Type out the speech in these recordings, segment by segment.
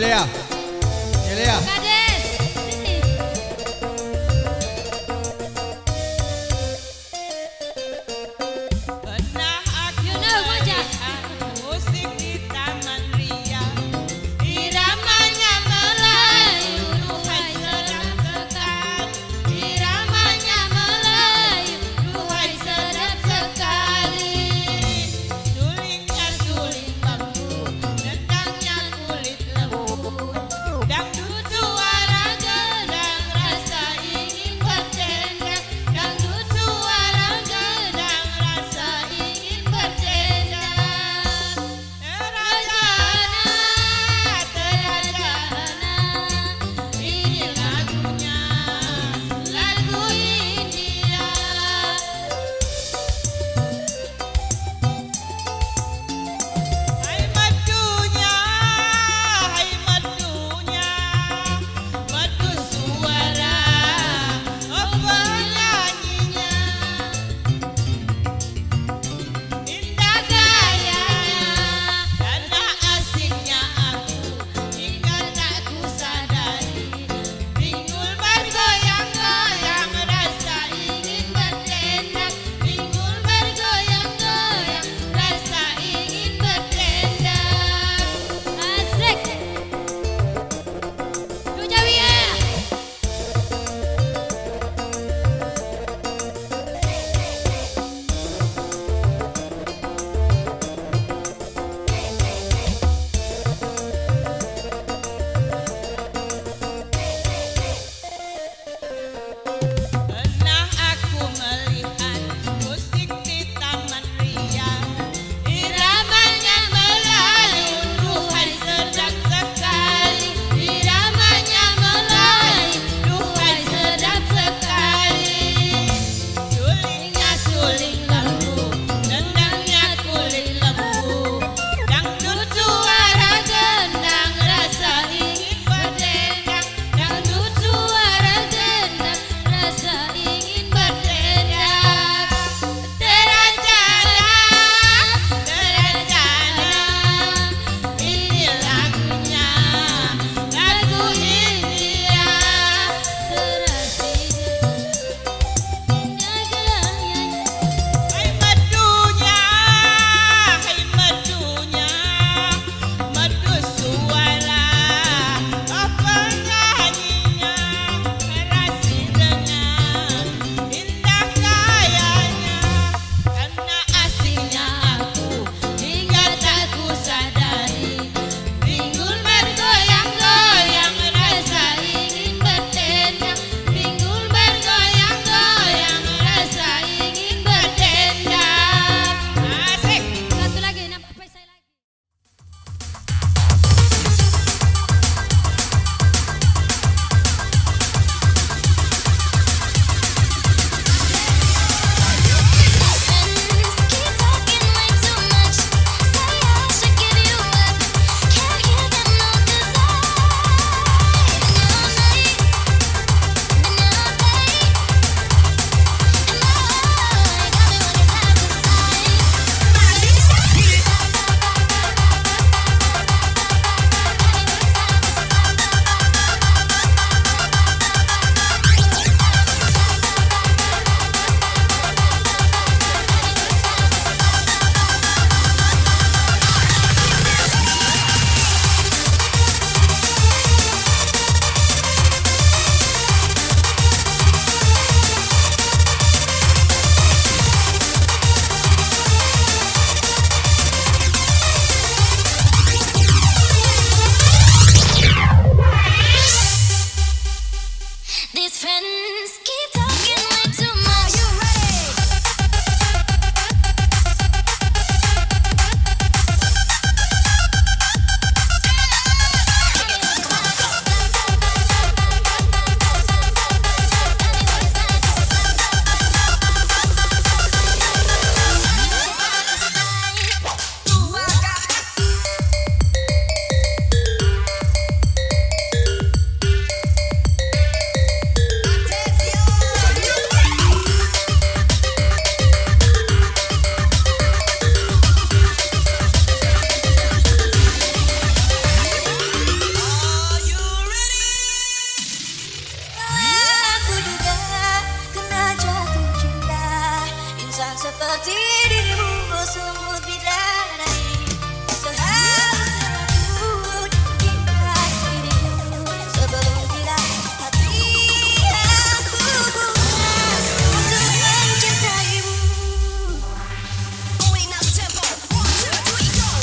Celia. Celia. Kades. Pernah aku You know, bocah. melihat musik di Taman Ria. Iramanya Melayu, duhai sedap sekali. Iramanya Melayu, duhai sedap sekali. Sulingnya suling bambu, dendangnya kulit lembu. seperti dirimu sungguh bidadari. Seharusnya aku cintai dirimu sebelum tidak hati aku buka untuk mencintaimu. Only now tempo 1, 2, 3 go.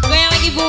Goyang lagi Bu.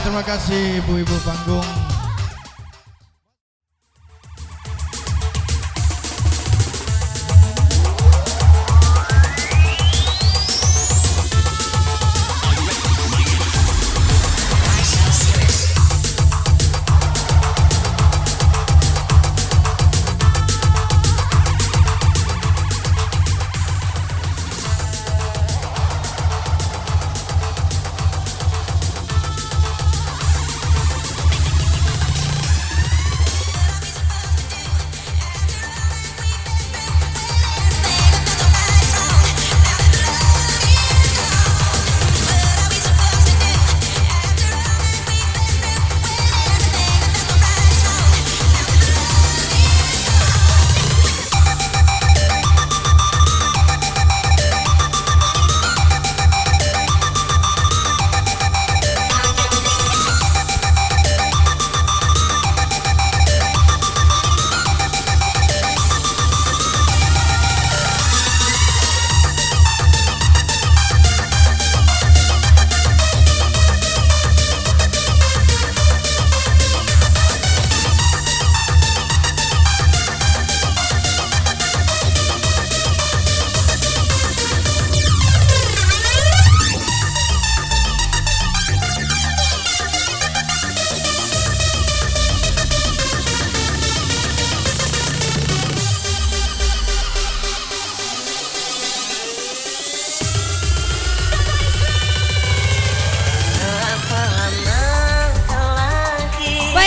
Terima kasih ibu-ibu panggung.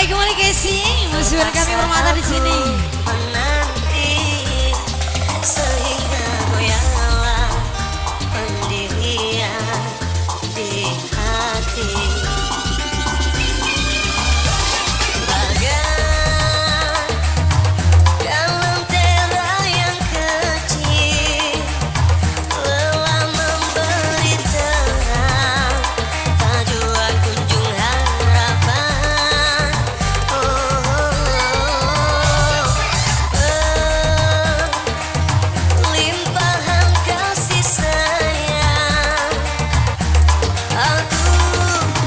Baik, kembali Casey, musuh kami Permata di sini. Menanti sehingga goyahlah pendirian di hati. Bagai dalam tera yang kecil, lelah memberi terang, tak jua kunjung harapan. Limpahan kasih sayang aku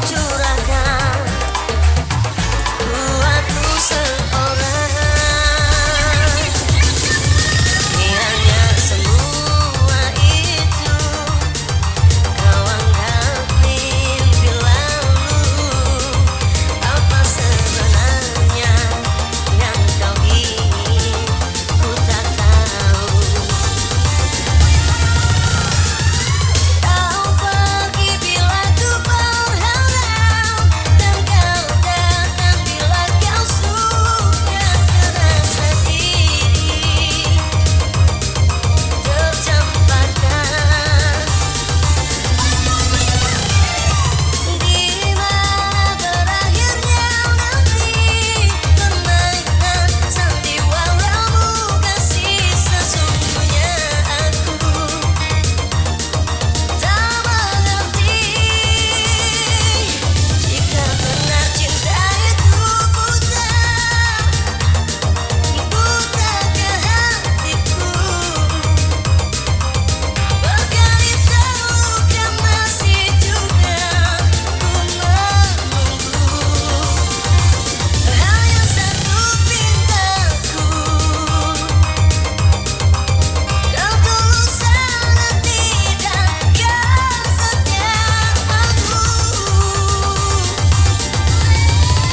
curahkan buatmu seorang. Kiranya semua itu kau anggap mimpi lalu. Apa sebenarnya yang kau ingin, ku tak tahu. Kau pergi bila ku berharap, dan kau datang bila kau sudah terasa diri tercampakkan. Di mana berakhirnya nanti permainan sandiwaramu kasih, sesungguhnya aku tak mengerti. Jika benar cinta itu buta ke hatiku, berkali terluka masih juga ku menunggu. Hanya satu pintaku, ketulusan hati dan kesetiaanmu.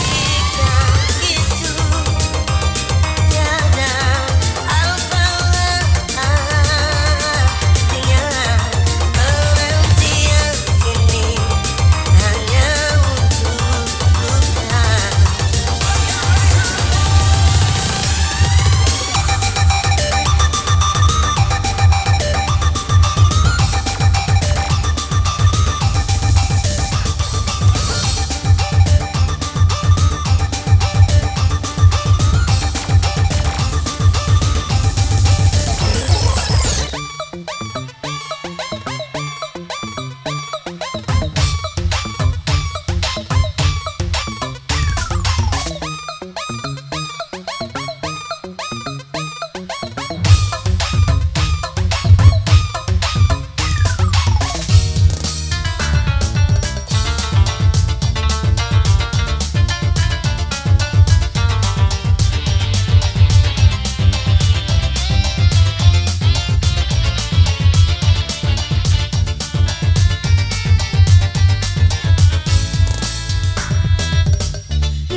Jika itu tiada apa artinya, berhenti yang ini hanya untuk luka.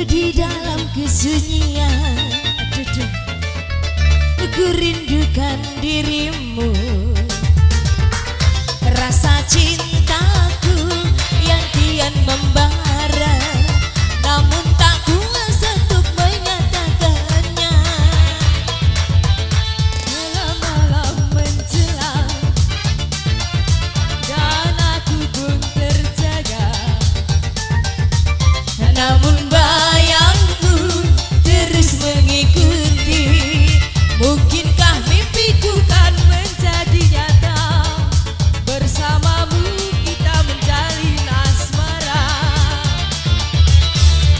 Di dalam kesunyian, ku rindukan dirimu. Rasa cintaku yang kian membara, namun tak kuasa untuk menyatakannya. Malam-malam menjelang dan aku pun terjaga, namun bayangku terus mengikuti. Mungkinkah mimpiku kan menjadi nyata, bersamamu kita menjalin asmara.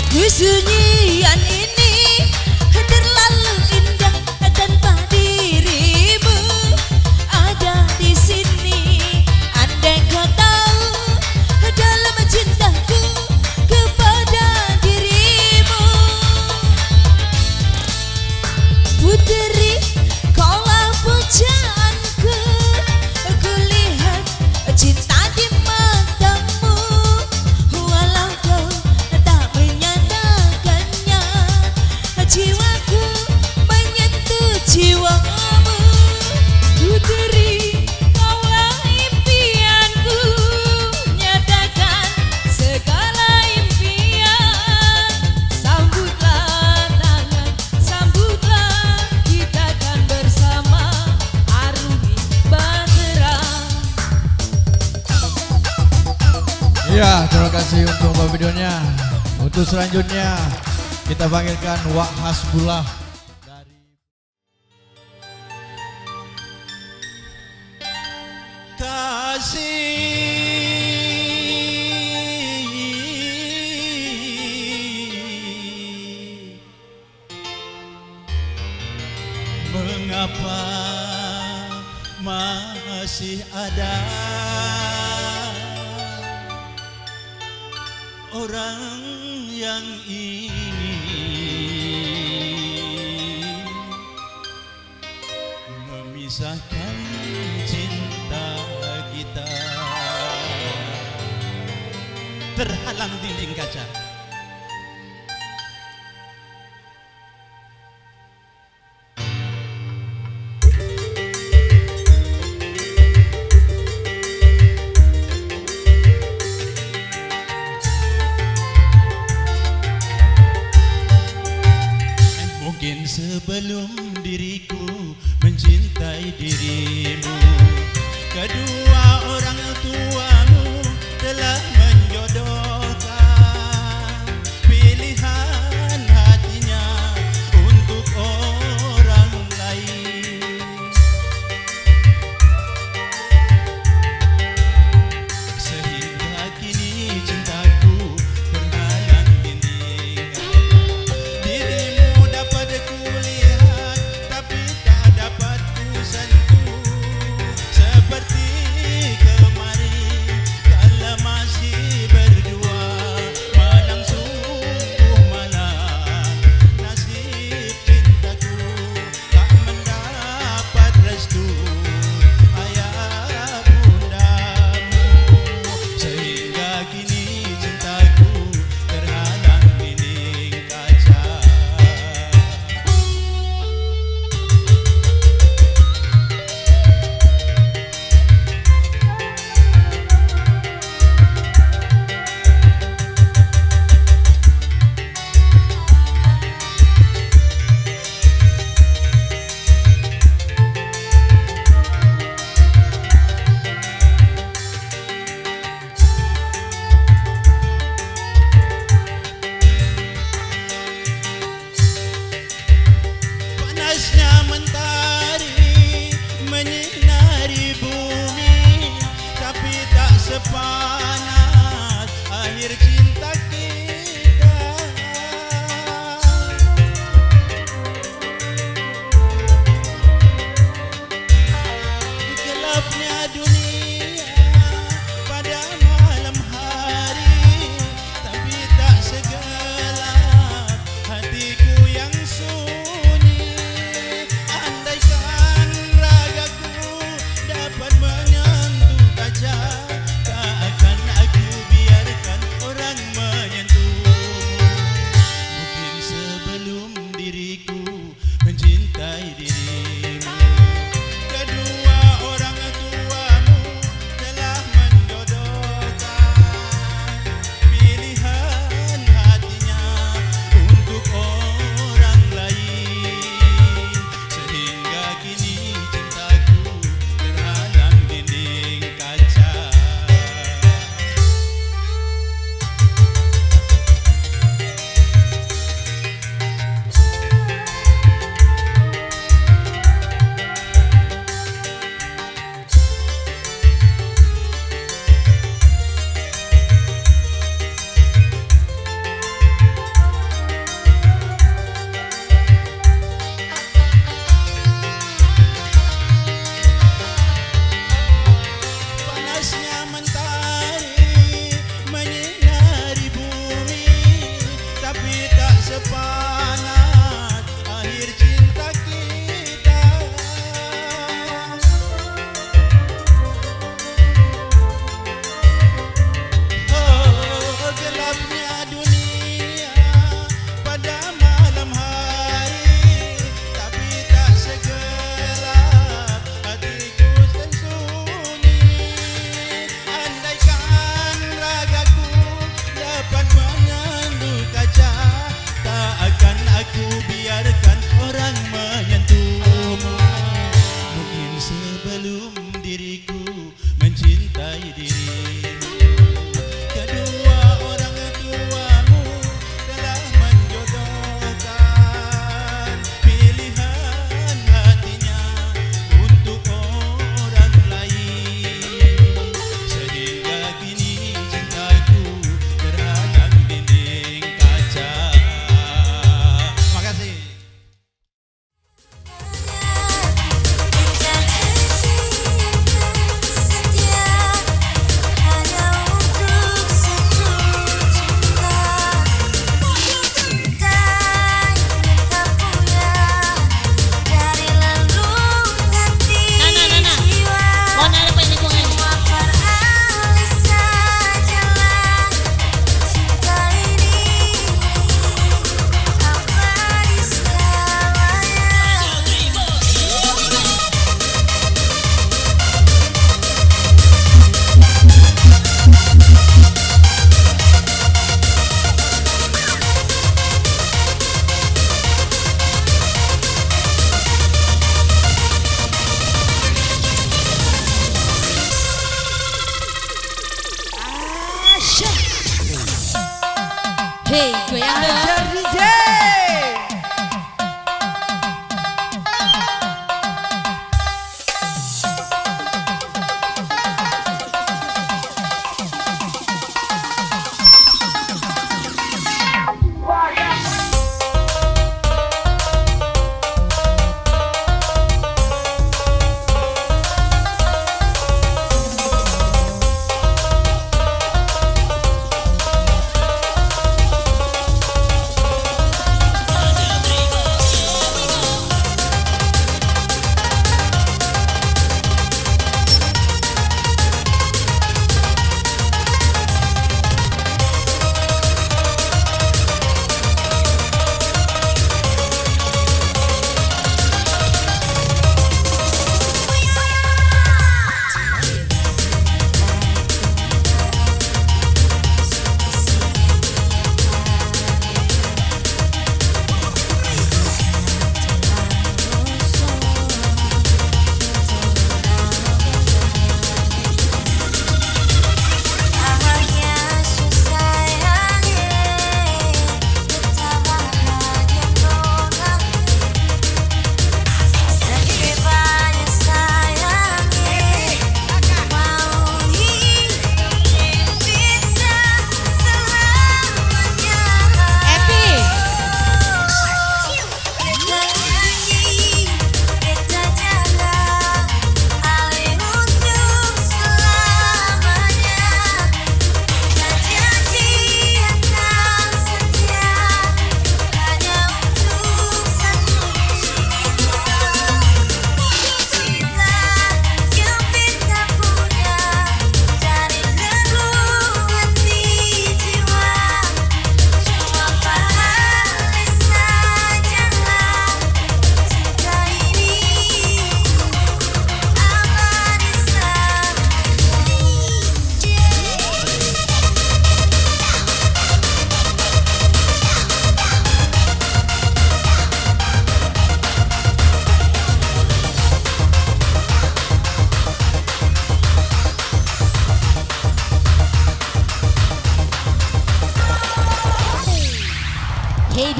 Kesunyian ini terlalu indah tanpa dirimu ada di sini. Andai kau tahu dalam cintaku kepada dirimu, puteri kaulah pujaanku. Ku lihat cinta di matamu, walau kau tak menyatakan Ya, terima kasih untuk videonya. Untuk selanjutnya kita panggilkan Wak Hasbullah dari kasih. Mengapa masih ada orang yang ingin memisahkan cinta kita? Terhalang dinding kaca. Mungkin sebelum diriku mencintai dirimu, kedua orang tuamu telah menjodohkan pilihan hatinya untuk orang lain. Sehingga kini cintaku terhalang dinding. Dirimu dapat kulihat tapi tak dapat ku sentuh, seperti kemarin kala masih berdua. Malang sungguh malang nasib cintaku, tak mendapat restu ayah bundamu. Sehingga kini cintaku terhalang dinding kaca. Panasnya mentari menyinari bumi, tapi tak sepanas akhir cinta kita. Gelapnya dunia pada malam hari, tapi tak segelap hatiku yang sunyi. Andaikan ragaku dapat menyentuh kaca, tak akan aku biarkan orang menyentuh. Mungkin sebelum diriku mencintai dirimu, kedua orang tuamu telah menjodohkan pilihan hatinya untuk orang lain. Sehingga kini cintaku terhalang dinding kaca. Panasnya mentari menyinari bumi, tapi tak sepanas akhir cinta kita. Oh, gelapnya dunia pada malam hari, tapi tak segelap hatiku sunyi. Andaikan ragaku dapat menyentuh kaca, tak akan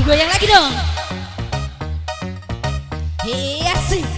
Goyang lagi dong. Iya sih.